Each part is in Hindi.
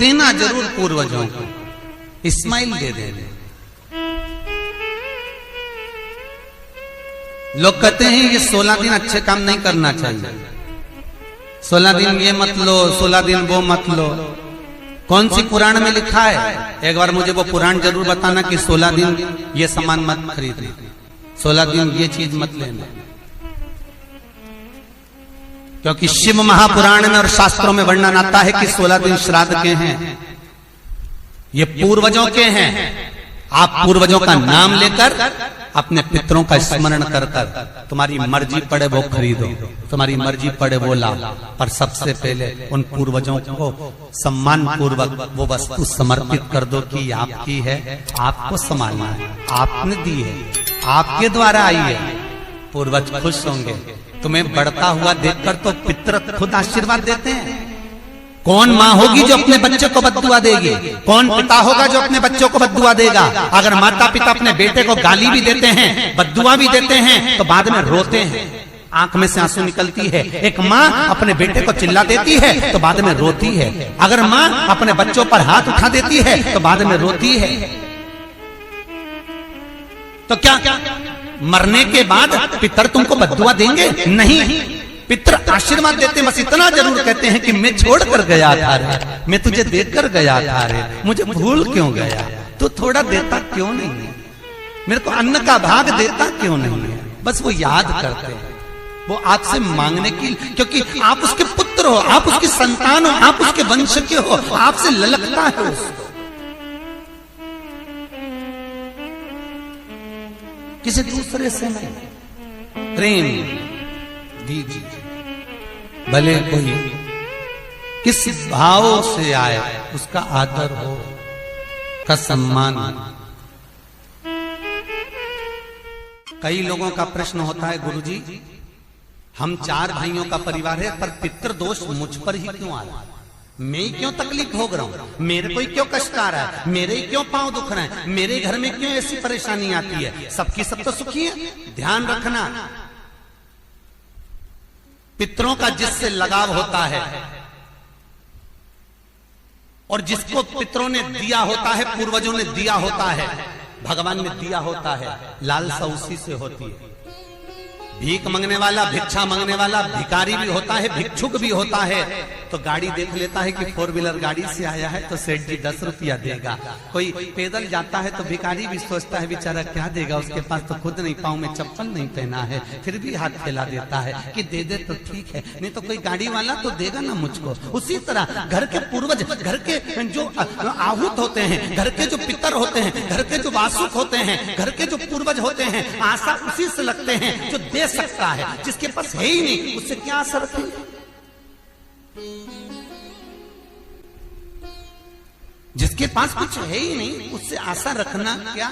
देना जरूर पूर्वजों को, इस्माइल दे देना। लोग कहते हैं ये 16 दिन अच्छे काम नहीं करना चाहिए, 16 दिन ये मत लो, 16 दिन वो मत लो। कौन सी पुराण में लिखा है? एक बार मुझे वो पुराण जरूर बताना कि 16 दिन ये सामान मत खरीदना, 16 दिन ये चीज मत लेना। क्योंकि शिव महापुराण में और शास्त्रों में वर्णन आता है कि 16 दिन श्राद्ध के हैं, ये पूर्वजों के हैं। आप पूर्वजों का नाम लेकर अपने पितरों का स्मरण कर कर तुम्हारी मर्जी पड़े वो खरीदो, तुम्हारी मर्जी पड़े वो लाओ, पर सबसे पहले उन पूर्वजों को सम्मान पूर्वक वो वस्तु समर्पित कर दो कि आपकी है, आपको संभालना है, आपने दी है, आपके द्वारा आई है। पूर्वज खुश होंगे। तुम्हें बढ़ता हुआ देखकर तो पितर खुद आशीर्वाद देते हैं। कौन माँ होगी जो अपने बच्चे को बद्दुआ देगी? कौन पिता होगा जो अपने बच्चों को बद्दुआ देगा? अगर माता पिता अपने बेटे को गाली भी देते हैं, बद्दुआ भी देते हैं, तो बाद में रोते हैं, आंख में से आंसू निकलती है। एक माँ अपने बेटे को चिल्ला देती है तो बाद में रोती है। अगर माँ अपने बच्चों पर हाथ उठा देती है तो बाद में रोती है। तो क्या मरने के बाद पितर तुमको बद्दुआ देंगे? नहीं, पितर आशीर्वाद देते हैं। बस इतना जरूर कहते हैं कि मैं छोड़ कर गया था रे, मैं तुझे देकर गया था रे, मुझे भूल क्यों गया? तू थोड़ा देता क्यों नहीं है? मेरे को अन्न का भाग देता क्यों नहीं है? बस वो याद करते हैं, वो आपसे मांगने की, क्योंकि आप उसके पुत्र हो, आप उसकी संतान हो, आप उसके वंश के हो, आपसे ललकता है उसको। किसी दूसरे से नहीं, प्रेम दीजिए। भले कोई किस भाव से आए, उसका आदर हो, का सम्मान। कई लोगों का प्रश्न होता है, गुरुजी हम 4 भाइयों का परिवार है, पर पितृ दोष मुझ पर ही क्यों आ रहा है? मैं ही क्यों तकलीफ भोग रहा हूं? मेरे को ही क्यों कष्ट आ रहा है? मेरे ही क्यों पांव दुख रहे हैं? मेरे घर में क्यों ऐसी परेशानी आती है? सबकी सब तो सुखी है। ध्यान रखना, पितरों का जिससे लगाव होता है और जिसको पितरों ने दिया होता है, पूर्वजों ने दिया होता है, भगवान ने दिया होता है, लालसा उसी से होती है। भीख मांगने वाला, भिक्षा मांगने वाला भिखारी भी होता है, भिक्षुक भी होता है। तो गाड़ी देख लेता है कि 4 व्हीलर गाड़ी से आया है तो सेठ जी 10 रुपया देगा। कोई पैदल जाता है तो भिखारी भी सोचता है बेचारा क्या देगा, उसके पास तो खुद नहीं, पाँव में चप्पल नहीं पहना है, फिर भी हाथ फैला देता है कि दे दे तो ठीक है, नहीं तो कोई गाड़ी वाला तो देगा ना मुझको। उसी तरह घर के पूर्वज, घर के जो आहूत होते हैं, घर के जो पितर होते हैं, घर के जो वासुक होते हैं, घर के जो पूर्वज होते हैं, आशा उसी से लगते हैं जो दे सकता है। जिसके पास है ही नहीं उससे क्या आशा रखेंगे? जिसके पास कुछ है ही नहीं उससे आशा रखना क्या?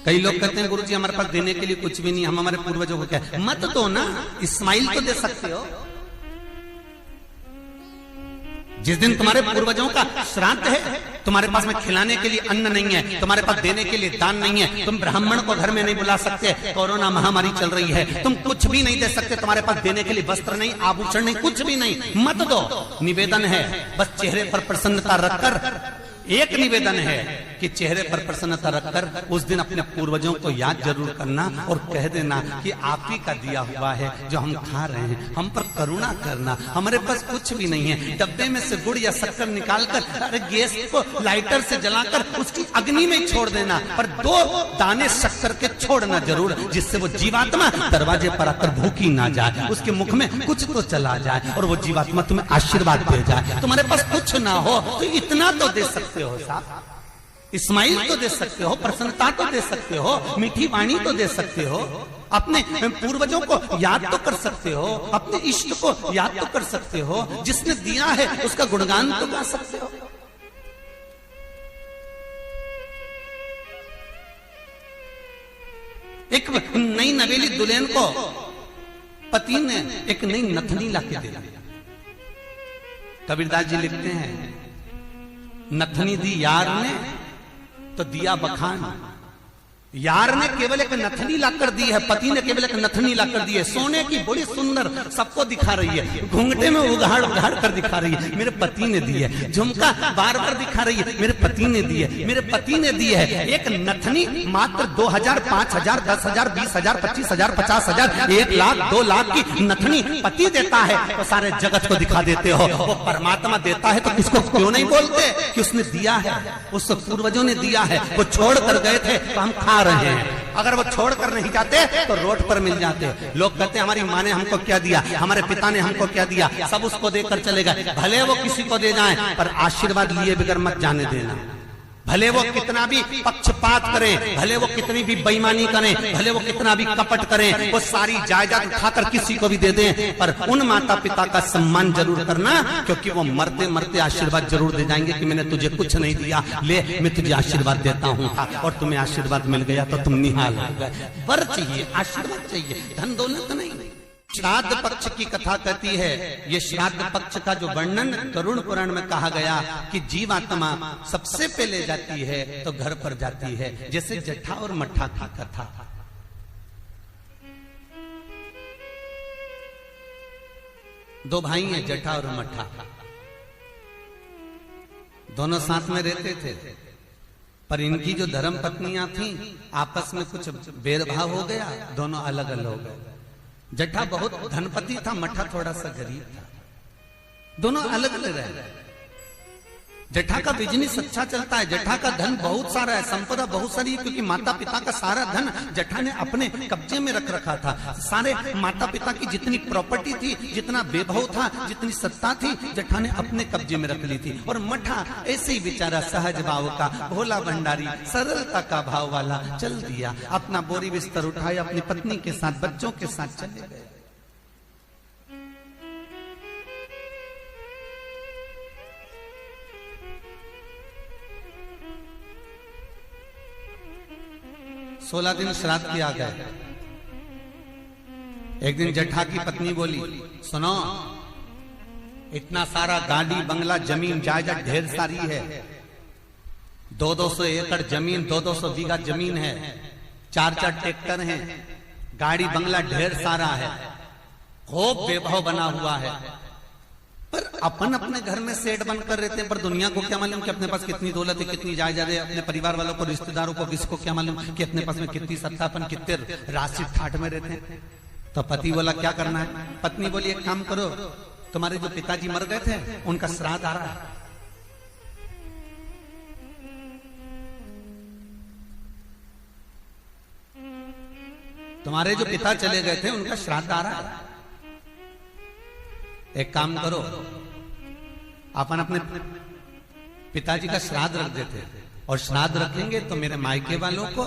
कई लोग कहते हैं गुरुजी हमारे पास देने के लिए कुछ भी नहीं, हम हमारे पूर्वजों को क्या? मत दो ना, इस्माइल तो दे सकते हो। जिस दिन तुम्हारे पूर्वजों का श्राद्ध है, तुम्हारे पास में खिलाने के लिए अन्न नहीं है, तुम्हारे पास देने के लिए दान नहीं है, तुम ब्राह्मण को घर में नहीं बुला सकते, कोरोना महामारी चल रही है, तुम कुछ भी नहीं दे सकते, तुम्हारे पास देने के लिए वस्त्र नहीं, आभूषण नहीं, कुछ भी नहीं, मत दो। निवेदन है बस चेहरे पर प्रसन्नता रखकर, एक निवेदन है कि चेहरे पर प्रसन्नता रखकर उस दिन अपने पूर्वजों को याद जरूर करना और कह देना कि आप ही का दिया हुआ है जो हम खा रहे हैं, हम पर करुणा करना। हमारे पास कुछ भी नहीं है, डब्बे में से गुड़ या शक्कर निकालकर अरे गैस को लाइटर से जलाकर उसकी अग्नि में छोड़ देना, पर 2 दाने शक्कर के छोड़ना जरूर, जिससे वो जीवात्मा दरवाजे पर आकर भूखी ना जाए, उसके मुख में कुछ तो चला जाए और वो जीवात्मा तुम्हें आशीर्वाद दे जाए। तुम्हारे पास कुछ ना हो तो इतना तो दे सकते हो साहब, इस्माइल तो दे सकते हो, प्रसन्नता तो दे सकते हो, मीठी वाणी तो दे सकते हो, अपने पूर्वजों को याद तो कर सकते हो, अपने इष्ट को याद तो कर सकते हो, जिसने दिया है उसका गुणगान तो गा सकते हो। एक नई नवेली दुल्हन को पति ने एक नई नथनी लाके दे दी। कबीरदास जी लिखते हैं, नथनी दी यार ने तो दिया बखान। यार ने केवल एक नथनी लाकर दी है, पति ने केवल एक नथनी लाकर दी है, सोने की बड़ी सुंदर, सबको दिखा रही है, घूंघटे में उघाड़ उघाड़ कर दिखा रही है, मेरे पति ने दी है, झुमका बार बार दिखा रही है, मेरे पति ने दी है, मेरे पति ने दी है। एक नथनी मात्र 2000, 5000, 10,000, 20,000, 25,000, 50,000, 1 लाख, 2 लाख की नथनी पति देता है तो सारे जगत को दिखा देते हो। वो परमात्मा देता है तो किसको क्यों नहीं बोलते कि उसने दिया है, उस पूर्वजों ने दिया है। वो छोड़ कर गए थे तो हम खा रहे हैं, अगर वो छोड़कर नहीं जाते तो रोड पर मिल जाते। लोग कहते हैं हमारी माँ ने हमको क्या दिया, हमारे पिता ने हमको क्या दिया, सब उसको देकर चले गए। भले वो किसी को दे जाएं पर आशीर्वाद लिए बगैर मत जाने देना। भले वो कितना भी पक्षपात करें, भले वो कितनी भी बेईमानी करें, भले वो कितना भी कपट करें, वो सारी जायदाद उठाकर किसी को भी दे दें, पर उन माता पिता का सम्मान जरूर करना, क्योंकि वो मरते मरते आशीर्वाद जरूर दे जाएंगे कि मैंने तुझे कुछ नहीं दिया, ले मैं तुझे आशीर्वाद देता हूँ, और तुम्हें आशीर्वाद मिल गया तो तुम निहाल हो गए। वर चाहिए, आशीर्वाद चाहिए, धन दौलत नहीं। श्राद्ध पक्ष की कथा कहती है, ये श्राद्ध पक्ष का जो वर्णन गरुड़ पुराण में कहा गया कि जीवात्मा सबसे पहले जाती है तो घर पर जाती है, जैसे जट्ठा और मट्ठा की कथा। दो भाई हैं, जट्ठा और मट्ठा, दोनों साथ में रहते थे, पर इनकी जो धर्म पत्नियां थीं आपस में कुछ भेदभाव हो गया, दोनों अलग अलग हो गए। जट्ठा बहुत धनपति था, मट्ठा थोड़ा सा गरीब था, दोनों अलग अलग रहे। जट्ठा का बिजनेस अच्छा चलता है, जट्ठा का धन बहुत सारा है, संपदा बहुत सारी है, क्योंकि माता पिता का सारा धन जट्ठा ने अपने कब्जे में रख रखा था। सारे माता पिता की जितनी प्रॉपर्टी थी, जितना वैभव था, जितनी सत्ता थी, जट्ठा ने अपने कब्जे में रख ली थी। और मट्ठा ऐसे ही बेचारा सहज भाव का, भोला भंडारी, सरलता का भाव वाला चल दिया, अपना बोरी बिस्तर उठाया, अपनी पत्नी के साथ, बच्चों के साथ चले गए। सोलह दिन श्राद्ध किया गया। एक दिन जट्ठा की पत्नी बोली, सुनो, इतना सारा गाड़ी बंगला जमीन जायदाद ढेर सारी है, 200 एकड़ जमीन, 200 बीघा जमीन है, 4 ट्रैक्टर हैं, गाड़ी बंगला ढेर सारा है, खूब वैभव बना हुआ है, पर अपन अपने घर में सेठ बनकर रहते हैं, पर दुनिया को क्या मालूम कि अपने पास कितनी दौलत है, कितनी जायदाद है, अपने परिवार वालों को, रिश्तेदारों को, किसको क्या मालूम कि अपने पास में कितनी सत्ता, अपन कितने राशि ठाठ में रहते हैं। तो पति बोला क्या करना है, पत्नी बोली एक काम करो, तुम्हारे जो पिताजी मर गए थे उनका श्राद्ध आ रहा है, तुम्हारे जो पिता चले गए थे उनका श्राद्ध आ रहा है, एक काम करो, अपन अपने पिताजी का श्राद्ध रख देते, और श्राद्ध रखेंगे तो मेरे मायके वालों को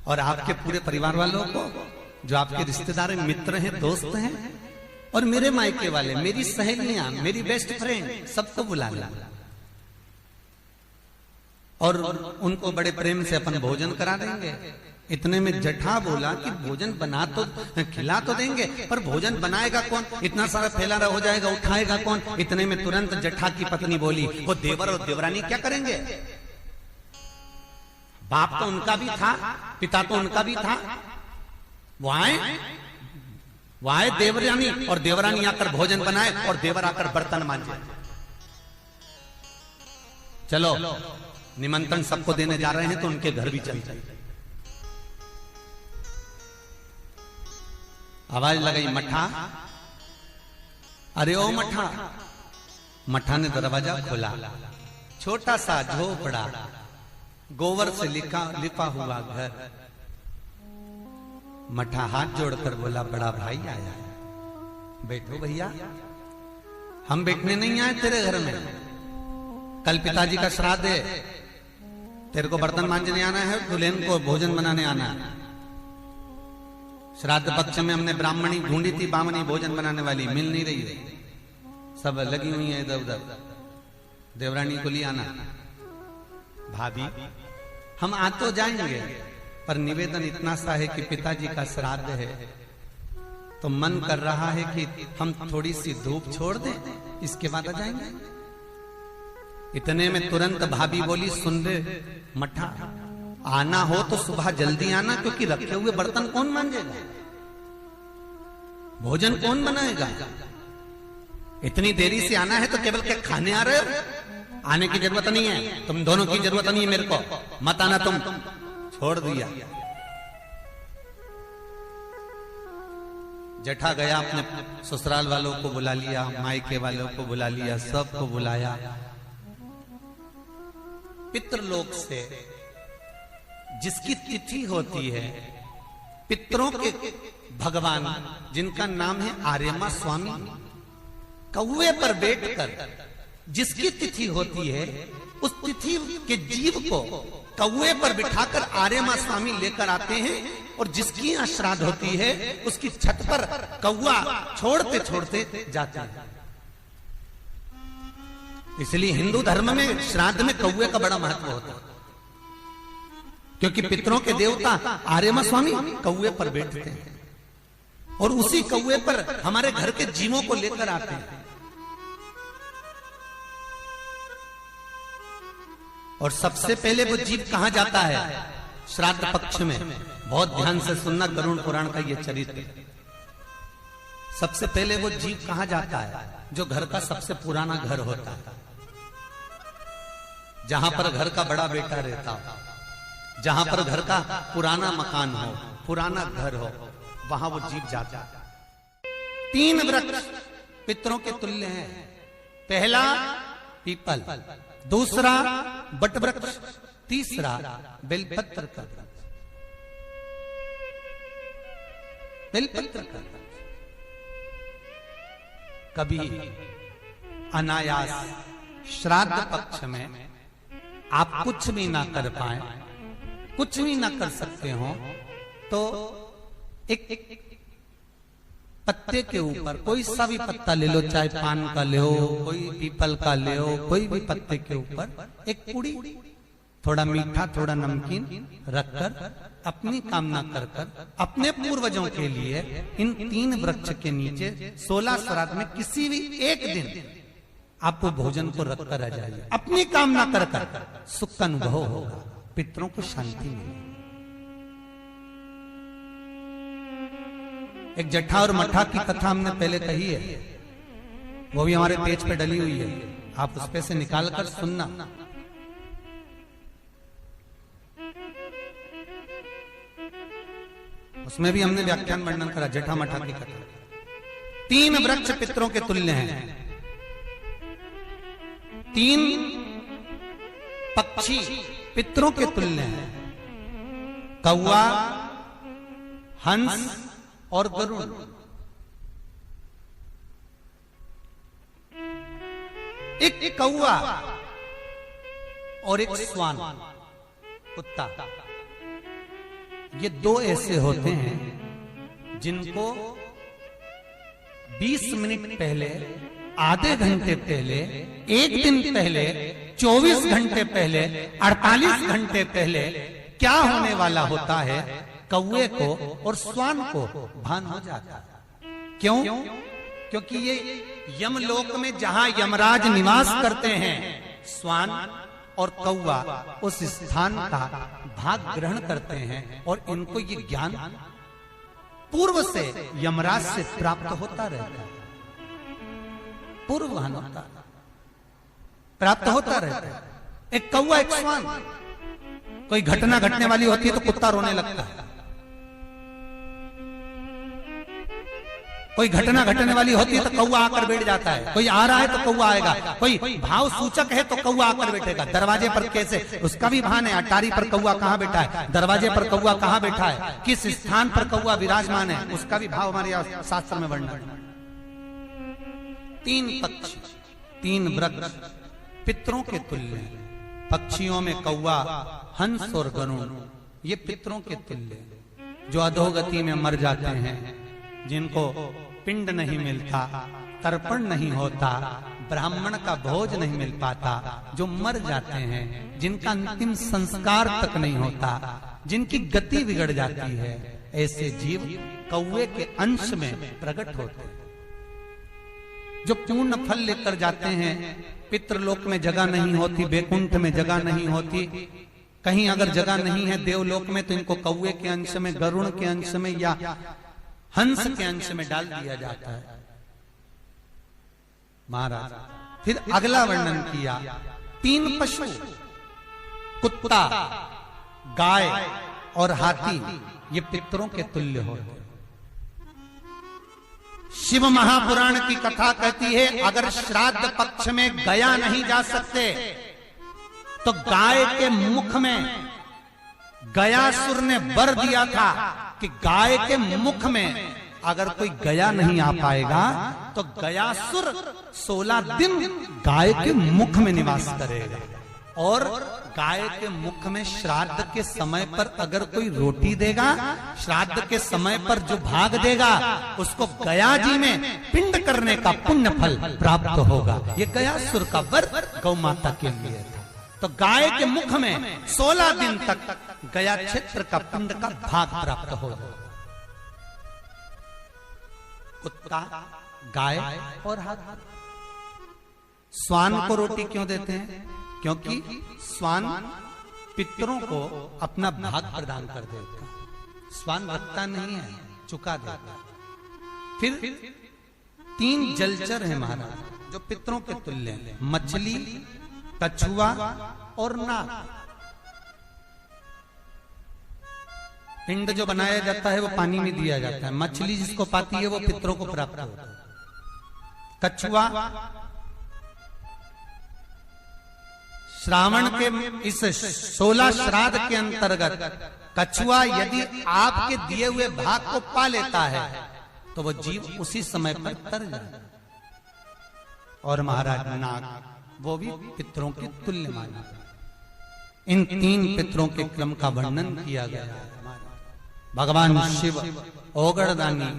और आपके पूरे परिवार वालों को, जो आपके रिश्तेदार मित्र हैं, दोस्त हैं, और मेरे मायके वाले, मेरी सहेलियां, मेरी बेस्ट फ्रेंड, सबको बुला ला, और उनको बड़े प्रेम से अपन भोजन करा देंगे। इतने में जट्ठा बोला कि भोजन बना तो खिला तो देंगे, पर भोजन बनाएगा कौन, इतना सारा फैला हो जाएगा, उठाएगा कौन। इतने में तुरंत जट्ठा की पत्नी बोली, वो देवर और देवरानी क्या करेंगे, बाप तो उनका भी था, पिता तो उनका भी था, वो आए देवरानी, और देवरानी आकर भोजन बनाए और देवर आकर बर्तन मांजे। चलो निमंत्रण सबको देने जा रहे हैं तो उनके घर भी चल जाए। आवाज लगाई, मट्ठा, अरे ओ मट्ठा। मट्ठा ने दरवाजा खोला, छोटा सा झोपड़ा, गोबर से लिपा हुआ घर। मट्ठा हाथ जोड़कर बोला, बड़ा भाई आया है, बैठो भैया। हम बैठने नहीं आए तेरे घर में, कल पिताजी का श्राद्ध है, तेरे को बर्तन मांजने आना है, दुल्हन को भोजन बनाने आना है। श्राद्ध पक्ष में हमने ब्राह्मणी ढूंढी थी, बामनी भोजन बनाने वाली मिल नहीं रही है, सब लगी हुई है इधर उधर, देवरानी को ले आना। भाभी हम आ तो जाएंगे, पर निवेदन इतना सा है कि पिताजी का श्राद्ध है, तो मन कर रहा है कि हम थोड़ी सी धूप छोड़ दें, इसके बाद आ जाएंगे। इतने में तुरंत भाभी बोली, सुन रे मठा, आना हो तो सुबह जल्दी आना, क्योंकि रखे हुए बर्तन कौन मांजेगा, भोजन कौन बनाएगा। इतनी देरी से आना है तो केवल क्या खाने आ रहे हो? आने की जरूरत नहीं है, तुम दोनों की जरूरत नहीं है मेरे को, मत आना तुम। छोड़ दिया। जेठा गया, अपने ससुराल वालों को बुला लिया, मायके वालों को बुला लिया, सबको बुलाया। पितृलोक से जिसकी तिथि होती है, पितरों के भगवान जिनका नाम है आर्यमा स्वामी, कौवे पर बैठकर जिसकी तिथि होती है, उस तिथि के जीव को कौवे पर बिठाकर आर्यमा स्वामी लेकर आते हैं, और जिसकी यहाँ श्राद्ध होती है उसकी छत पर कौवा छोड़ते छोड़ते जाते हैं। इसलिए हिंदू धर्म में श्राद्ध में कौवे का बड़ा महत्व होता है, क्योंकि पितरों के देवता आर्यमा स्वामी कौवे पर बैठते हैं, और उसी कौवे पर हमारे घर के जीवों को लेकर आते हैं। और सबसे पहले वो जीव कहां जाता है श्राद्ध पक्ष में? बहुत ध्यान से सुनना गरुड़ पुराण का ये चरित्र। सबसे पहले वो जीव कहां जाता है? जो घर का सबसे पुराना घर होता है, जहां पर घर का बड़ा बेटा रहता हो, जहां पर घर का पुराना मकान हो, पुराना घर हो, वहां वो जीव जाता है। 3 वृक्ष पितरों के तुल्य हैं। पहला पीपल, दूसरा बट वृक्ष, तीसरा बेलपत्र का वृक्ष। बेलपत्र का वृक्ष कभी अनायास श्राद्ध पक्ष में आप कुछ भी ना कर पाए, कुछ भी ना कर सकते हो, तो एक पत्ते के ऊपर कोई सा भी पत्ता ले लो, चाहे पान का ले हो, कोई पीपल का ले हो, कोई भी पत्ते के ऊपर एक पुड़ी, थोड़ा मीठा थोड़ा नमकीन रखकर अपनी कामना कर कर अपने पूर्वजों के लिए इन 3 वृक्ष के नीचे 16 श्राद्ध में किसी भी एक दिन आप वो भोजन को रखकर रह जाइए। अपनी कामना कर कर सुख का अनुभव होगा, पितरों को शांति मिलेगी। एक जट्ठा और मट्ठा की कथा हमने पहले कही है, वो भी हमारे पेज पे डली हुई है, आप उस पे से निकाल कर सुनना। उसमें भी हमने व्याख्यान वर्णन करा जट्ठा मट्ठा की कथा। 3 वृक्ष पितरों के तुल्य हैं, 3 पक्षी पितरों के तुल्य हैं, कौवा, हंस और गरुड़। एक कौवा और एक स्वान, कुत्ता, ये 2 ऐसे होते हैं जिनको 20 मिनट पहले, आधे घंटे पहले, 1 दिन पहले, 24 घंटे पहले, 48 घंटे पहले क्या होने वाला होता है, कौवे को और स्वान को भान हो जाता है। क्यों? क्योंकि ये यमलोक में जहां यमराज निवास करते हैं, स्वान और कौवा उस स्थान का भाग ग्रहण करते हैं, और इनको ये ज्ञान पूर्व से यमराज से प्राप्त होता रहता है, पूर्वभान होता प्राप्त होता रहता है। एक कौवा एक स्वान, कोई घटना घटने वाली होती है तो कुत्ता रोने लगता है, कोई घटना घटने वाली होती है तो कौवा आकर बैठ जाता है, कोई आ रहा है तो कौवा आएगा, कोई भाव सूचक है तो कौवा आकर बैठेगा। दरवाजे पर कैसे, उसका भी भान है, अटारी पर कौवा कहां बैठा है, दरवाजे पर कौवा कहां बैठा है, किस स्थान पर कौवा विराजमान है, उसका भी भाव हमारे शास्त्र में वर्णन। 3 पक्षी, 3 वृक्ष पितरों के तुल्य हैं। पक्षियों में कौवा, हंस और गरुड़, ये पितरों के तुल्य, जो अधोगति में मर जाते हैं, जिनको पिंड नहीं मिलता, तर्पण नहीं होता, ब्राह्मण का भोज नहीं मिल पाता, जो मर जाते हैं, जिनका अंतिम संस्कार तक नहीं होता, जिनकी गति बिगड़ जाती है, ऐसे जीव कौवे के अंश में प्रकट होते हैं। जो पूर्ण फल लेकर जाते हैं। पितृलोक में जगह नहीं होती, बैकुंठ में जगह नहीं होती, कहीं अगर जगह नहीं है देवलोक में तो इनको कौवे के अंश में, गरुड़ के अंश में या हंस के अंश में डाल दिया जाता है। महाराज फिर अगला वर्णन किया, 3 पशु, कुत्ता, गाय और हाथी, ये पितरों के तुल्य होते। शिव महापुराण की कथा कहती है अगर श्राद्ध पक्ष में गया नहीं जा सकते तो गाय के मुख में गयासुर ने वर दिया था कि गाय के मुख में अगर कोई गया नहीं आ पाएगा तो गयासुर 16 दिन गाय के मुख में निवास करेगा। और गाय के मुख में श्राद्ध के समय पर अगर कोई रोटी देगा, श्राद्ध के समय पर जो भाग देगा उसको गया जी में पिंड करने का पुण्य फल प्राप्त होगा। ये गयासुर का वर गौ माता के लिए था। तो गाय के मुख में 16 दिन तक गया क्षेत्र का पिंड का भाग प्राप्त होगा। कुत्ता, गाय और हाथी। स्वान को रोटी क्यों देते हैं? क्योंकि स्वान पितरों को अपना भाग प्रदान कर देता। स्वान रखता नहीं है, चुका देता। फिर 3 जलचर हैं महाराज जो पितरों के तुल्य हैं, मछली, कछुआ और नाग। पिंड जो बनाया जाता है वो पानी में दिया जाता है। मछली जिसको पाती है वो पितरों को प्राप्त होता है। कछुआ श्रावण के इस 16 श्राद्ध के अंतर्गत कछुआ यदि आपके दिए हुए भाग को पा लेता है तो वो जीव उसी समय पर तर जाए। और महाराज नाग वो भी पितरों के तुल्य माना। इन 3 पितरों के क्रम का वर्णन किया गया है। भगवान शिव ओगड़दानी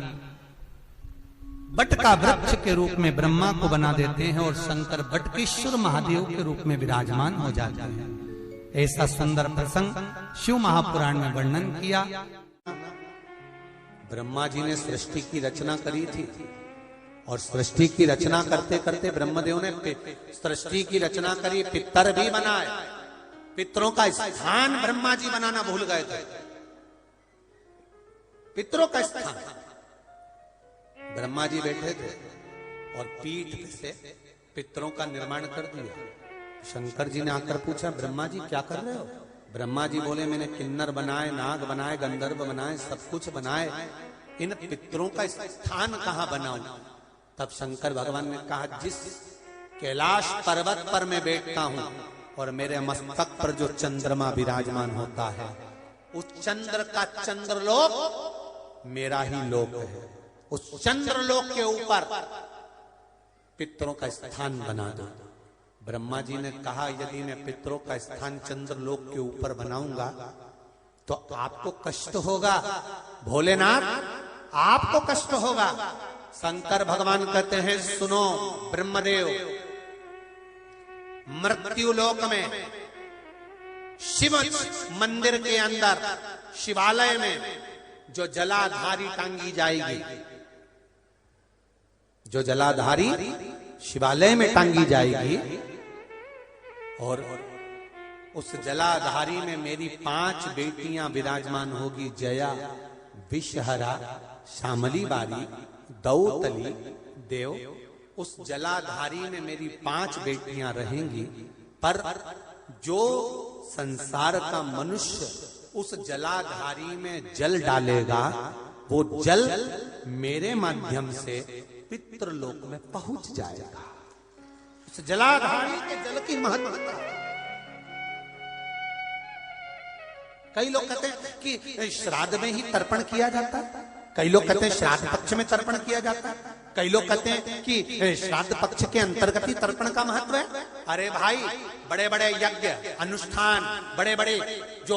बट का वृक्ष के रूप में ब्रह्मा को बना देते हैं और शंकर बटकेश्वर महादेव के रूप में विराजमान हो जाते हैं। ऐसा सुंदर प्रसंग शिव महापुराण में वर्णन किया। ब्रह्मा जी ने सृष्टि की रचना करी थी और सृष्टि की रचना करते करते ब्रह्मदेव ने सृष्टि की रचना करी, पितर भी बनाए। पितरों का स्थान ब्रह्मा जी बनाना भूल गए थे। पितरों का स्थान ब्रह्मा जी बैठे थे और पीठ से पितरों का निर्माण कर दिया। शंकर जी ने आकर पूछा, ब्रह्मा जी क्या कर रहे हो? ब्रह्मा जी बोले, मैंने किन्नर बनाए, नाग बनाए, गंधर्व बनाए, सब कुछ बनाए, इन पितरों का स्थान कहां बनाऊं? तब शंकर भगवान ने कहा, जिस कैलाश पर्वत पर मैं बैठता हूं और मेरे मस्तक पर जो चंद्रमा विराजमान होता है, उस चंद्र का चंद्रलोक मेरा ही लोक है। उस चंद्रलोक के ऊपर पितरों का स्थान बना दो। ब्रह्मा जी ने कहा, यदि मैं पितरों का स्थान चंद्रलोक के ऊपर बनाऊंगा तो आपको कष्ट होगा भोलेनाथ, आपको कष्ट होगा। शंकर भगवान कहते हैं, सुनो ब्रह्मदेव, मृत्युलोक में शिव मंदिर के अंदर शिवालय में जो जलाधारी टांगी जाएगी, जो जलाधारी शिवालय में टांगी जाएगी, और उस जलाधारी में मेरी 5 बेटियां विराजमान होगी, जया, विषहरा, श्यामली बारी, दौतली, देव। उस जलाधारी में मेरी 5 बेटियां रहेंगी, पर जो संसार का मनुष्य उस जलाधारी में जल डालेगा वो जल मेरे माध्यम से पितृलोक में पहुंच जाएगा। उस जलाधारी के जल की महत्वता। कई लोग कहते हैं कि श्राद्ध में ही तर्पण किया जाता है, कई लोग कहते हैं श्राद्ध पक्ष में तर्पण किया जाता है, कई लोग कहते हैं कि श्राद्ध पक्ष के अंतर्गत ही तर्पण का महत्व है। अरे भाई, बड़े बड़े यज्ञ अनुष्ठान, बड़े बड़े जो